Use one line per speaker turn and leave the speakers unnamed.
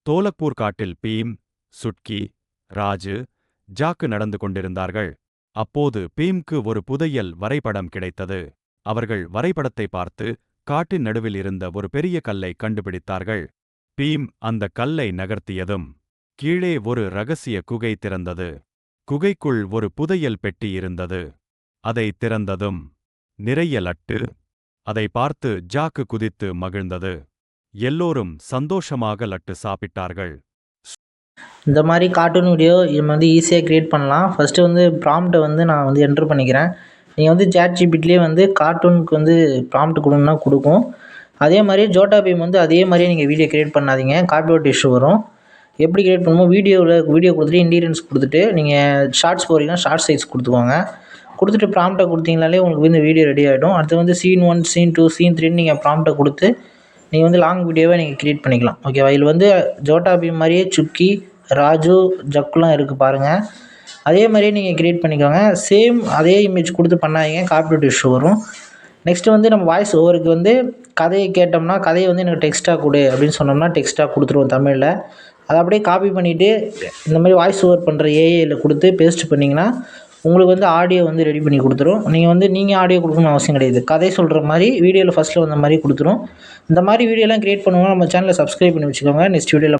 தோலக்பூர் காட்டில் beam, Chutki, Raju, jack நடந்து கொண்டிருந்தார்கள். அப்போது பீம்க்கு ஒரு புதையல் வரைபடம் கிடைத்தது. அவர்கள் வரைபடத்தை பார்த்து காட்டின் நடுவில் இருந்த ஒரு பெரிய கல்லை கண்டுபிடித்தார்கள். பீம் அந்த கல்லை நகர்த்தியதும் கீழே ஒரு ரகசிய குகை திறந்தது. குகைக்குள் ஒரு புதையல் பெட்டி இருந்தது. அதை திறந்ததும் நிறைய லட்டு. அதை பார்த்து ஜாக்கு குதித்து மகிழ்ந்தது. எல்லோரும் சந்தோஷமாக லட்டு சாப்பிட்டார்கள்.
இந்த மாதிரி கார்ட்டூன் வீடியோ நம்ம ஈஸியாக க்ரியேட் பண்ணலாம். ஃபஸ்ட்டு ப்ராம்ப்ட்டை நான் என்ட்ரு பண்ணிக்கிறேன். நீங்கள் ChatGPTலேயே கார்ட்டூனுக்கு ப்ராம்ப்ட் கொடுங்கன்னா கொடுக்கும். அதே மாதிரி ஜோட்டா பீம் அதே மாதிரியே நீங்கள் வீடியோ க்ரியேட் பண்ணாதீங்க, காப்பிரைட் இஷ்யூ வரும். எப்படி க்ரியேட் பண்ணுமோ வீடியோ கொடுத்துட்டு இன்டீரியன்ஸ் கொடுத்துட்டு நீங்கள் ஷார்ட்ஸ் போகிறீங்கன்னா ஷார்ட் சைஸ் கொடுத்துக்கோங்க. கொடுத்துட்டு ப்ராம்ப்ட்டை கொடுத்தீங்கனாலே உங்களுக்கு இந்த வீடியோ ரெடி ஆகிடும். அடுத்து சீன் 1, சீன் 2, சீன் 3 நீங்கள் ப்ராம்ப்ட்டை கொடுத்து நீங்கள் லாங் வீடியோவை நீங்கள் க்ரியேட் பண்ணிக்கலாம். ஓகேவா? இதில் ஜோட்டா பீம் மாதிரியே சுக்கி, ராஜு, ஜக்குலாம் இருக்குது பாருங்கள். அதே மாதிரியே நீங்கள் க்ரியேட் பண்ணிக்கோங்க. சேம் அதே இமேஜ் கொடுத்து பண்ணாதீங்க, காப்பிரைட் இஷ்யூ வரும். நெக்ஸ்ட்டு நம்ம வாய்ஸ் ஓவருக்கு கதையை கேட்டோம்னா கதையை எனக்கு டெக்ஸ்ட்டாக கொடு அப்படின்னு சொன்னோம்னா டெக்ஸ்ட்டாக கொடுத்துருவோம் தமிழில். அதை அப்படியே காப்பி பண்ணிவிட்டு இந்த மாதிரி வாய்ஸ் ஓவர் பண்ணுற ஏஐயில் கொடுத்து பேஸ்ட் பண்ணிங்கன்னா உங்களுக்கு ஆடியோ ரெடி பண்ணி கொடுத்துரும். நீங்கள் ஆடியோ கொடுக்கணும்னு அவசியம் கிடையாது. கதை சொல்கிற மாதிரி வீடியோவில் ஃபஸ்ட்டில் வந்த மாதிரி கொடுத்துரும். இந்த மாதிரி வீடியோலாம் க்ரியேட் பண்ணுவோம். நம்ம சேனலை சப்ஸ்கிரைப் பண்ணி வச்சுக்கோங்க. நெக்ஸ்ட் வீடியோவில்